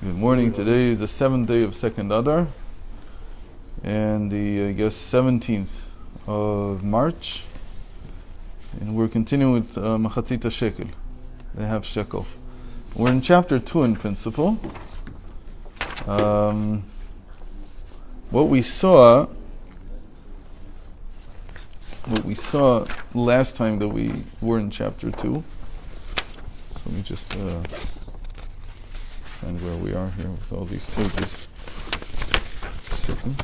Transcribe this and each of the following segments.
Good morning. Today is the 7th day of second Adar, and the 17th of March, and we're continuing with Machatzit HaShekel, the HaShekel. We're in chapter 2 in principle. What we saw last time that we were in chapter 2. So let me just find where we are here with all these pages. Second.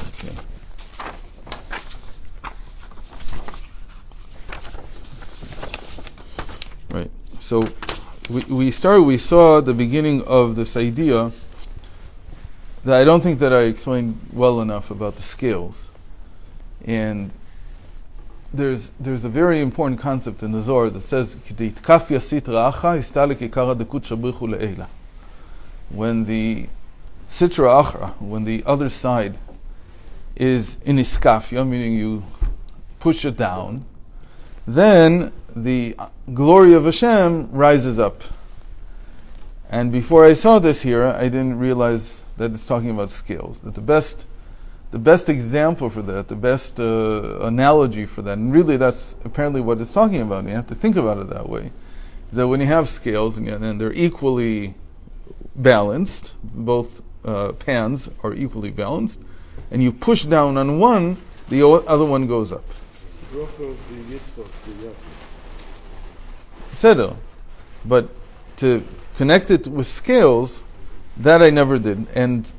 Okay. Right. So we saw the beginning of this idea that I don't think that I explained well enough about the scales. And there's a very important concept in the Zohar that says when the sitra achra, when the other side is in iskafia, meaning you push it down, then the glory of Hashem rises up. And before I saw this here, I didn't realize that it's talking about scales. That the best example for that, the best analogy for that, and really that's apparently what it's talking about, and you have to think about it that way, is that when you have scales and they're equally balanced, both pans are equally balanced, and you push down on one, the other one goes up. Seder. But to connect it with scales, that I never did. And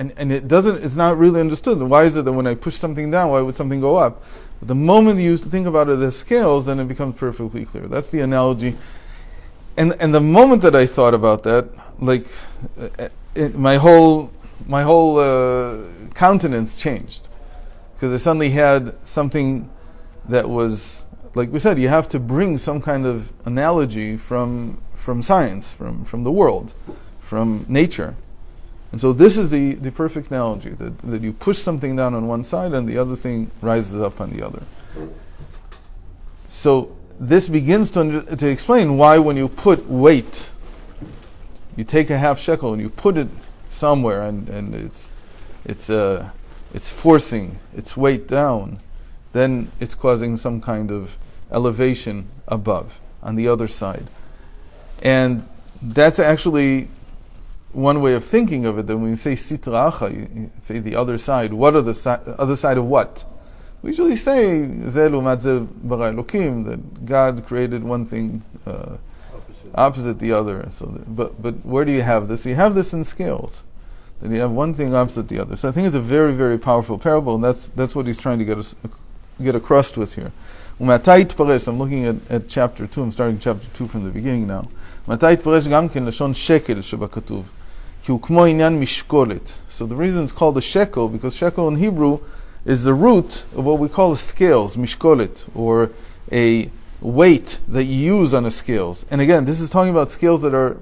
it's not really understood. Why is it that when I push something down, why would something go up? But the moment you think about it as scales, then it becomes perfectly clear. That's the analogy. And the moment that I thought about that, like my whole countenance changed, because I suddenly had something that was, like we said, you have to bring some kind of analogy from science, from the world, from nature. And so this is the perfect analogy, that you push something down on one side and the other thing rises up on the other. So this begins to explain why when you put weight, you take a HaShekel and you put it somewhere and it's forcing its weight down, then it's causing some kind of elevation above, on the other side. And that's actually one way of thinking of it, that when you say sitra acha, you say the other side. What are the other side of what? We usually say ze lumat ze bara Elokim, that God created one thing opposite the other. So, but where do you have this? You have this in scales. That you have one thing opposite the other. So I think it's a very, very powerful parable, and that's what he's trying to get across to us here. I'm looking at chapter 2. I'm starting chapter 2 from the beginning now. So the reason it's called a shekel, because shekel in Hebrew is the root of what we call the scales, mishkolet, or a weight that you use on the scales. And again, this is talking about scales that are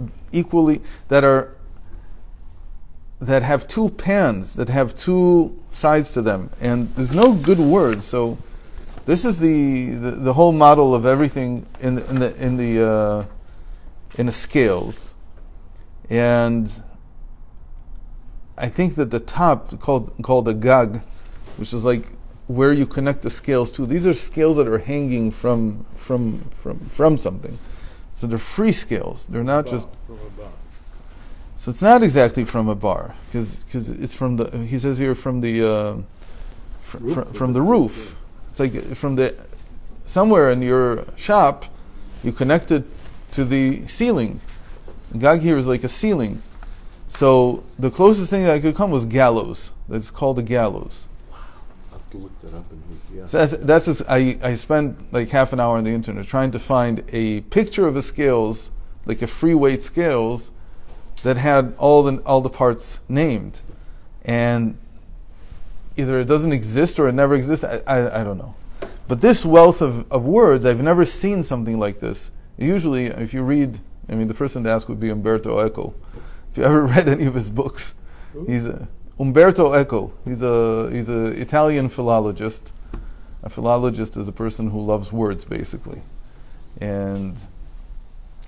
that have two pans, that have two sides to them, and there's no good word. So this is the whole model of everything in the scales. And I think that the top, called a gag, which is like where you connect the scales to, these are scales that are hanging from something. So they're free scales. They're not just from a bar. So it's not exactly from a bar, because it's from the, he says here, from the from the roof. It's like from somewhere in your shop, you connect it to the ceiling. Gag here is like a ceiling. So the closest thing that I could come was gallows. That's called a gallows. Wow. I have to look that up. So that's just, I spent like half an hour on the internet trying to find a picture of a scales, like a free weight scales, that had all the parts named. And either it doesn't exist or it never existed. I don't know. But this wealth of words, I've never seen something like this. Usually, if you read, the person to ask would be Umberto Eco. If you ever read any of his books, he's Umberto Eco. He's a Italian philologist, A philologist is a person who loves words, basically. And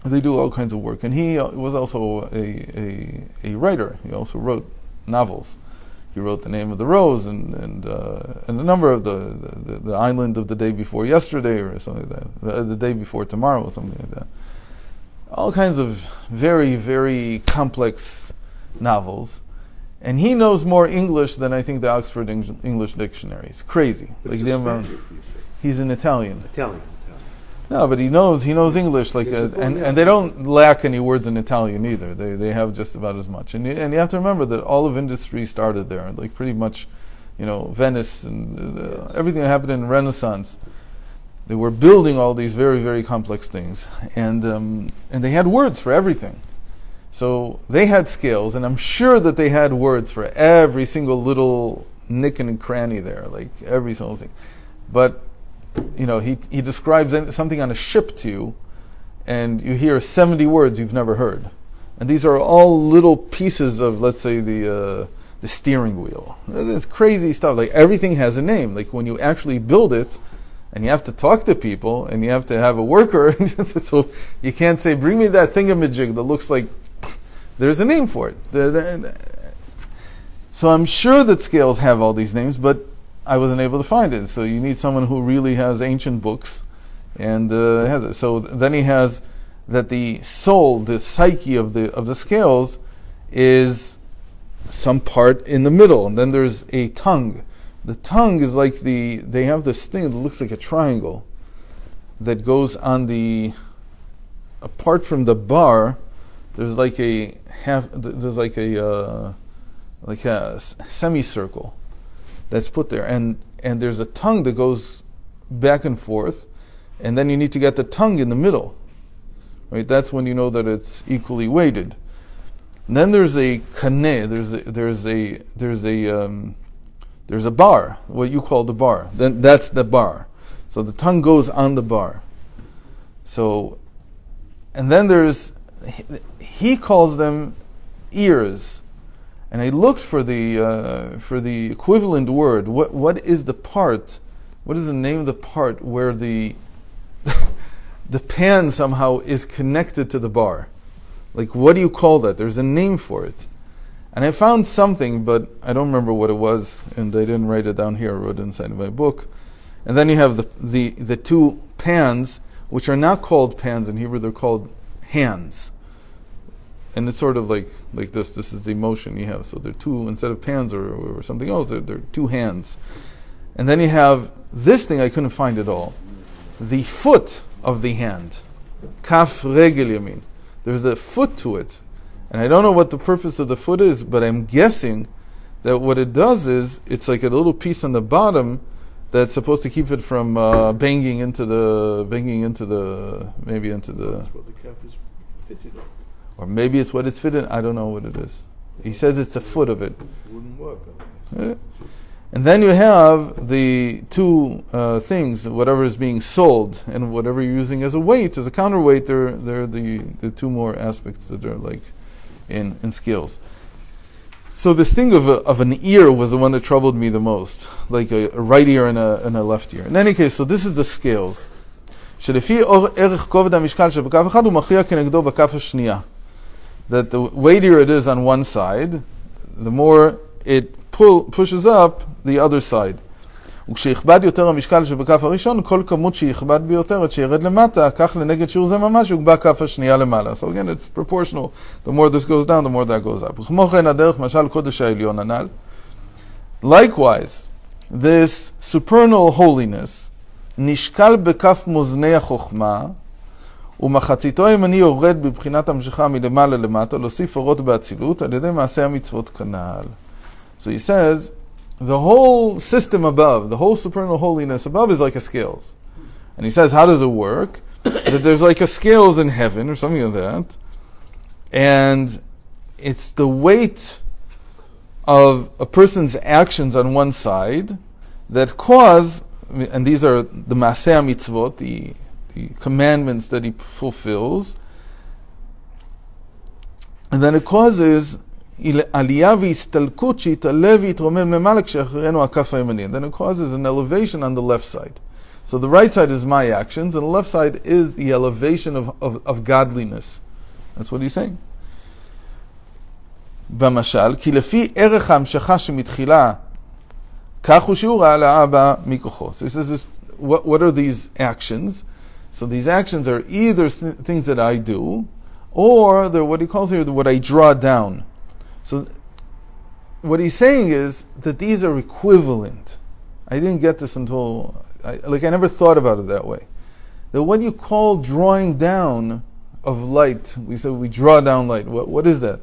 they do all kinds of work. And he was also a writer. He also wrote novels. He wrote The Name of the Rose and a number of the Island of the Day Before Yesterday or something like that. The Day Before Tomorrow or something like that. All kinds of very, very complex novels. And he knows more English than I think the Oxford English Dictionary. It's crazy. But Like it's the a amount. Spaniard, you say. He's an Italian. Italian. No, but he knows English, like, Yes, of course, and yeah. they don't lack any words in Italian either. They have just about as much, and you have to remember that all of industry started there, like pretty much, Venice and everything that happened in Renaissance. They were building all these very, very complex things, and they had words for everything. So they had scales, and I'm sure that they had words for every single little nick and cranny there, like every single thing. But he describes something on a ship to you, and you hear 70 words you've never heard. And these are all little pieces of, let's say, the steering wheel. It's crazy stuff. Like, everything has a name. Like, when you actually build it, and you have to talk to people, and you have to have a worker, so you can't say, bring me that thingamajig that looks like... There's a name for it. So I'm sure that scales have all these names, but I wasn't able to find it. So you need someone who really has ancient books and has it. So then he has that the soul, the psyche of the scales, is some part in the middle, and then there's a tongue. The tongue is like they have this thing that looks like a triangle that goes on apart from the bar. There's like a semicircle that's put there, and there's a tongue that goes back and forth, and then you need to get the tongue in the middle, right? That's when you know that it's equally weighted. And then there's a kaneh, there's a bar, what you call the bar. Then that's the bar. So the tongue goes on the bar. So, and then he calls them ears. And I looked for the equivalent word. What is the part? What is the name of the part where the pan somehow is connected to the bar? Like, what do you call that? There's a name for it. And I found something, but I don't remember what it was, and I didn't write it down here. I wrote it inside of my book. And then you have the two pans, which are not called pans in Hebrew. They're called hands. And it's sort of like this. This is the motion you have. So they're two, instead of pans or something else, they're two hands. And then you have this thing, I couldn't find it all. The foot of the hand. Kaf regel yamin. There's a foot to it. And I don't know what the purpose of the foot is, but I'm guessing that what it does is, it's like a little piece on the bottom that's supposed to keep it from banging into the, maybe into the... That's what the cap is fitted on. Or maybe it's what it's fitted. I don't know what it is. He says it's a foot of it. Wouldn't work on it. And then you have the two things, whatever is being sold and whatever you're using as a weight, as a counterweight. They're the two more aspects that are like in scales. So this thing of an ear was the one that troubled me the most, like a right ear and a left ear. In any case, so this is the scales. שלפי ערך כובד המשקל שבכף אחד הוא מכריע כנגדו בכף השנייה. That the weightier it is on one side, the more it pushes up the other side. וכשיכבד יותר המשקל שבכף הראשון, כל כמות שיכבד ביותר, עד שירד למטה, כך לנגד שיעור זה ממש, יוגבה כף השנייה למעלה. So again, it's proportional. The more this goes down, the more that goes up. וכמו כן, הדרך משל קודש העליון הנ"ל. Likewise, this supernal holiness נשקל בכף מאזני החוכמה, ומחציתו הימני יורד בבחינת המשכה מלמעלה למטה, להוסיף אורות באצילות, על ידי מעשה המצוות כנ"ל. So he says, the whole system above, the whole supernal holiness above is like a scales. And he says, how does it work? That there's like a scales in heaven, or something like that, and it's the weight of a person's actions on one side that cause, and these are the Maaseh mitzvot, the commandments that he fulfills, and then it causes עלייה והסתלקות שיתעלה ויתרומם למעלה כשאחרינו הכף הימני. And then it causes an elevation on the left side. So the right side is my actions, and the left side is the elevation of godliness. That's what he's saying. במשל, כי לפי ערך ההמשכה שמתחילה, כך הוא שיעור העלאה הבא מכוחו. So he says, what are these actions? So these actions are either things that I do, or they're what he calls here, what I draw down. So what he's saying is that these are equivalent. I didn't get this until, I never thought about it that way. That what you call drawing down of light, we say we draw down light. What is that?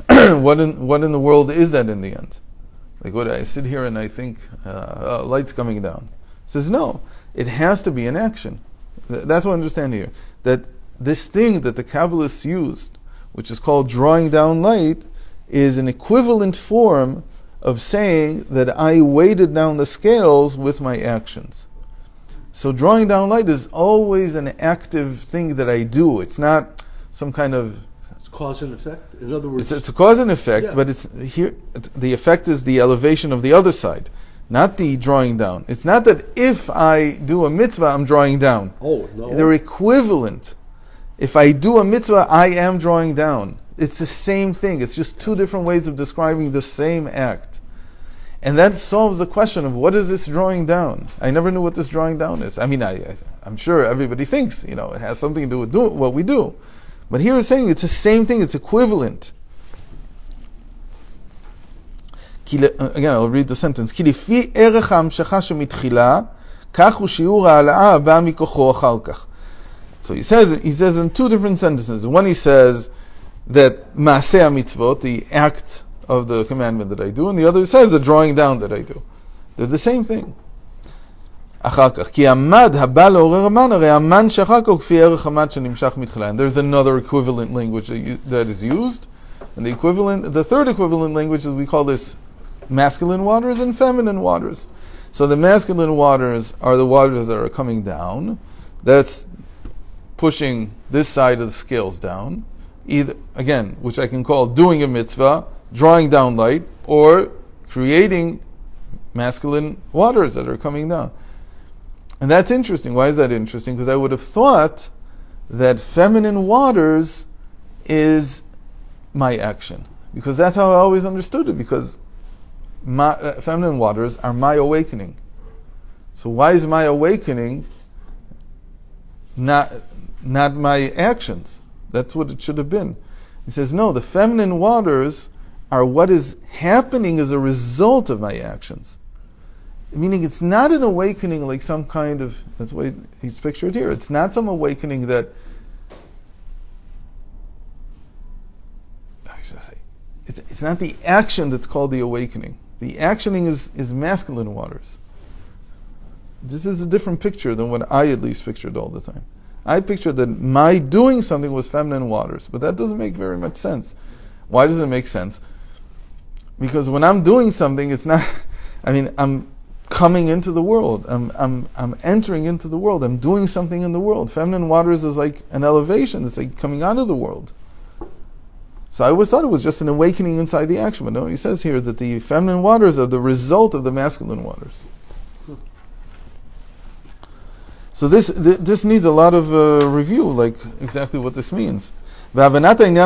What in the world is that in the end? Like what I sit here and I think light's coming down. He says no, it has to be an action. That's what I understand here. That this thing that the Kabbalists used, which is called drawing down light, is an equivalent form of saying that I weighted down the scales with my actions. So drawing down light is always an active thing that I do. It's not some kind of Cause and effect? In other words... It's a cause and effect, Yeah. but it's here. The effect is the elevation of the other side, not the drawing down. It's not that if I do a mitzvah, I'm drawing down. Oh, no. They're equivalent. If I do a mitzvah, I am drawing down. It's the same thing. It's just two different ways of describing the same act. And that solves the question of what is this drawing down? I never knew what this drawing down is. I mean, I'm sure everybody thinks, it has something to do with what we do. But here it's saying it's the same thing, it's equivalent. Again, I'll read the sentence. כי לפי ערך ההמשכה שמתחילה, כך הוא שיעור העלאה הבא מכוחו אחר כך. So he says in two different sentences. One he says that מעשה המצוות, the act of the commandment that I do, and the other says the drawing down that I do. They're the same thing. אחר כך, כי המד הבא לעורר המן, הרי המן שאחר כך הוא כפי ערך המד שנמשך מתחילה. And there's another equivalent language that is used. And the third equivalent language is we call this masculine waters and feminine waters. So the masculine waters are the waters that are coming down. That's pushing this side of the scales down. Either, again, which I can call doing a mitzvah, drawing down light, or creating masculine waters that are coming down. And that's interesting. Why is that interesting? Because I would have thought that feminine waters is my action. Because that's how I always understood it. Because feminine waters are my awakening. So why is my awakening not my actions? That's what it should have been. He says, no, the feminine waters are what is happening as a result of my actions. Meaning it's not an awakening like some kind of, that's why he's pictured here. It's not some awakening that, it's not the action that's called the awakening. The actioning is masculine waters. This is a different picture than what I at least pictured all the time. I pictured that my doing something was feminine waters, but that doesn't make very much sense. Why doesn't it make sense? Because when I'm doing something, it's not, I'm coming into the world. I'm entering into the world. I'm doing something in the world. Feminine waters is like an elevation. It's like coming out of the world. So I always thought it was just an awakening inside the action. But no, he says here that the feminine waters are the result of the masculine waters. So this needs a lot of review, like exactly what this means. So now he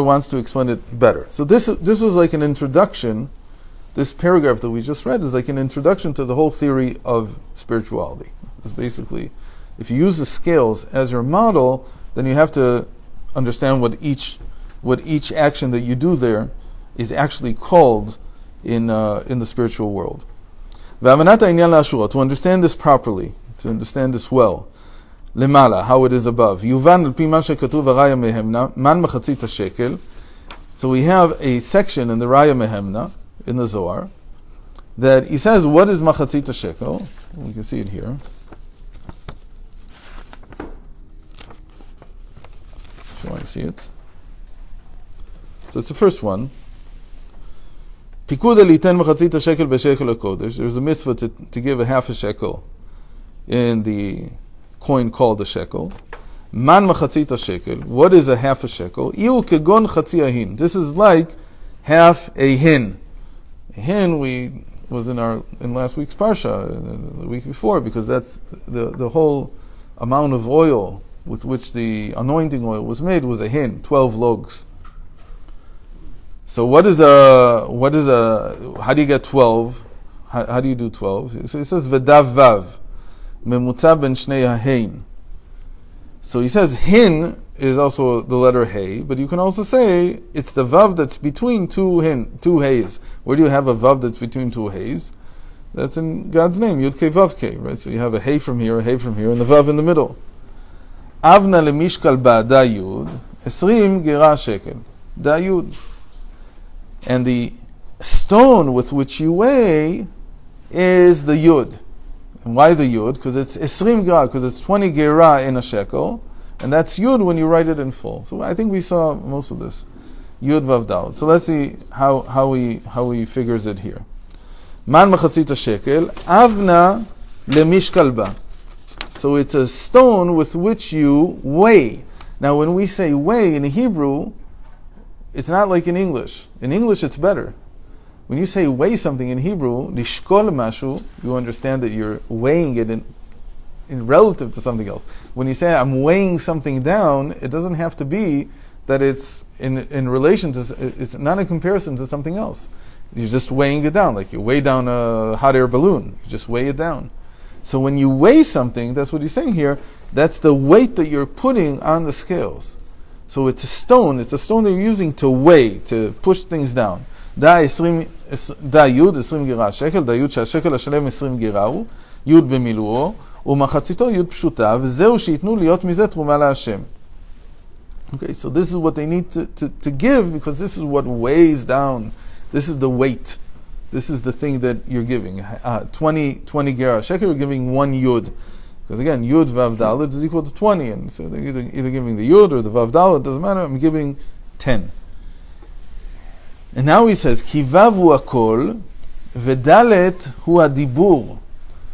wants to explain it better. So this was like an introduction. This paragraph that we just read is like an introduction to the whole theory of spirituality. It's basically, if you use the scales as your model, then you have to understand what each action that you do there is actually called in the spiritual world. To understand this properly, to understand this well, למעלה, how it is above. יובן על פי מה שכתוב הרעיה מהמנה, מן מחצית השקל. So we have a section in the Raya Mehemna, in the Zohar, that he says, what is Machatzit HaShekel? We can see it here. If you want to see it. So it's the first one. Pikuda liten Machatzit HaShekel b'shekel HaKodesh. There's a mitzvah to give a half a shekel in the coin called a shekel. Man Machatzit HaShekel. What is a half a shekel? Iu kegon chatzi ahin. This is like half a hin. A hin was in last week's parsha, the week before, because that's the whole amount of oil with which the anointing oil was made was a hin, 12 logs. So how do you get 12? How do you do 12? So it says v'dav vav, memutza ben shnei hahin. So he says hin is also the letter hey, but you can also say it's the vav that's between two hays. Where do you have a vav that's between two hays? That's in God's name, Yud Kei Vav Kei, right? So you have a hey from here, and the vav in the middle. Avna lemishkal ba'da yud, 20 gera shekel. Da yud. And the stone with which you weigh is the yud. And why the yud? Because it's 20 gera, because it's 20 gera in a shekel, and that's yud when you write it in full. So I think we saw most of this. Yud vav daled. So let's see how he figures it here. Man Machatzit HaShekel, avna lemishkal ba. So it's a stone with which you weigh. Now when we say weigh in Hebrew, it's not like in English. In English it's better. When you say weigh something in Hebrew, lishkol mashu, you understand that you're weighing it in relative to something else. When you say I'm weighing something down, it doesn't have to be that it's in relation to, it's not a comparison to something else. You're just weighing it down, like you weigh down a hot air balloon. You just weigh it down. So when you weigh something, that's what he's saying here, that's the weight that you're putting on the scales. So it's a stone that you're using to weigh, to push things down. Da yud 20 gera shekel, da yud שהשקל השלם 20 גרה הוא, יוד במילואו, ומחציתו יוד פשוטה, וזהו שיתנו להיות מזה תרומה להשם. Okay, so this is what they need to give, because this is what weighs down. This is the weight. This is the thing that you're giving. 20 gera shekel, you're giving 1 yud. Because again, yud vav daled is equal to 20. And so they're either giving the yud or the vav daled, it doesn't matter, I'm giving 10. And now he says, ki vav hu akol, v'dalet hu adibur.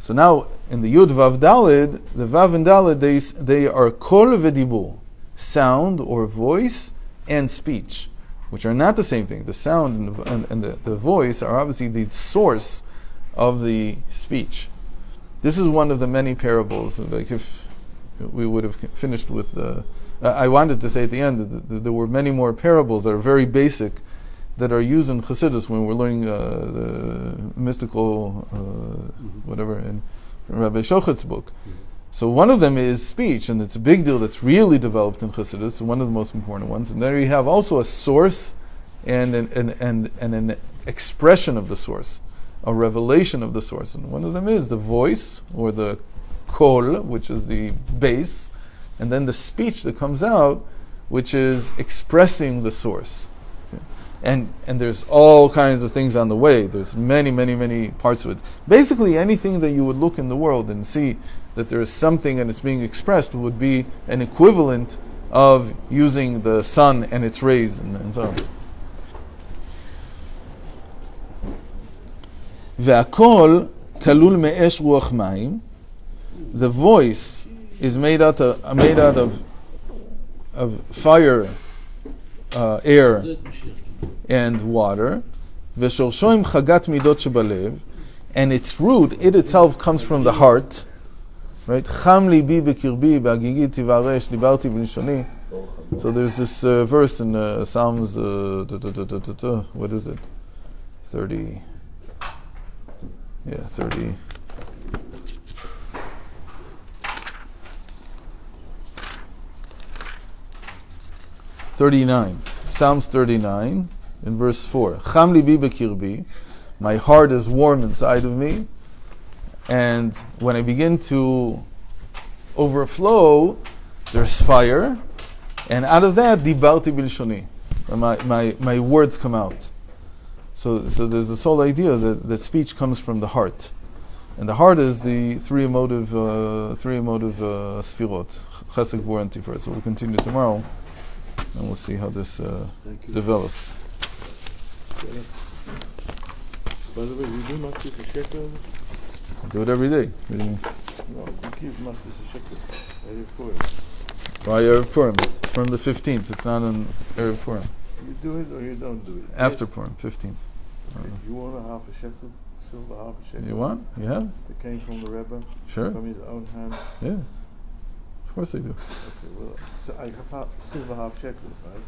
So now, in the yud vav daled, the vav and daled, they are kol v'dibur. Sound or voice and speech, which are not the same thing. The sound and the voice are obviously the source of the speech. This is one of the many parables. Like if we would have finished with I wanted to say at the end that there were many more parables that are very basic that are used in Chasidus when we're learning the mystical whatever in Rabbi Shochet's book. So one of them is speech, and it's a big deal that's really developed in Chasidus, one of the most important ones. And there you have also a source and an expression of the source, a revelation of the source. And one of them is the voice, or the kol, which is the base, and then the speech that comes out, which is expressing the source. Okay. And there's all kinds of things on the way. There's many parts of it. Basically anything that you would look in the world and see that there is something and it's being expressed would be an equivalent of using the sun and its rays and so on. והכל כלול מאש רוח מים. The voice is made out of fire, air, and water. ושורשו עם חגת מידות שבלב, and its root, it itself comes from the heart. Right? חם ליבי בקרבי, בהגיגי תבערש, דיברתי בלשוני. So there's this verse in Psalms, what is it? 30. Yeah, 30. Psalms 39, in verse 4. Cham libi bekirbi, my heart is warm inside of me, and when I begin to overflow, there's fire, and out of that, dibarti bilshoni, my words come out. So there's this whole idea that speech comes from the heart, and the heart is the three emotive sfirot, chesed, gvur, and tiferet. So we'll continue tomorrow, and we'll see how this develops. By the way, we do Machatzit HaShekel. Do it every day. No, we keep Machatzit HaShekel. I record. Why Erev Purim? It's from the 15th. It's not on Erev Purim. You do it or you don't do it? After Purim, 15th. Okay. You want a half a shekel? Silver half a shekel? You want? You have? That came from the Rebbe? Sure. From his own hand? Yeah. Of course I do. Okay, well, so I have silver half shekel, right?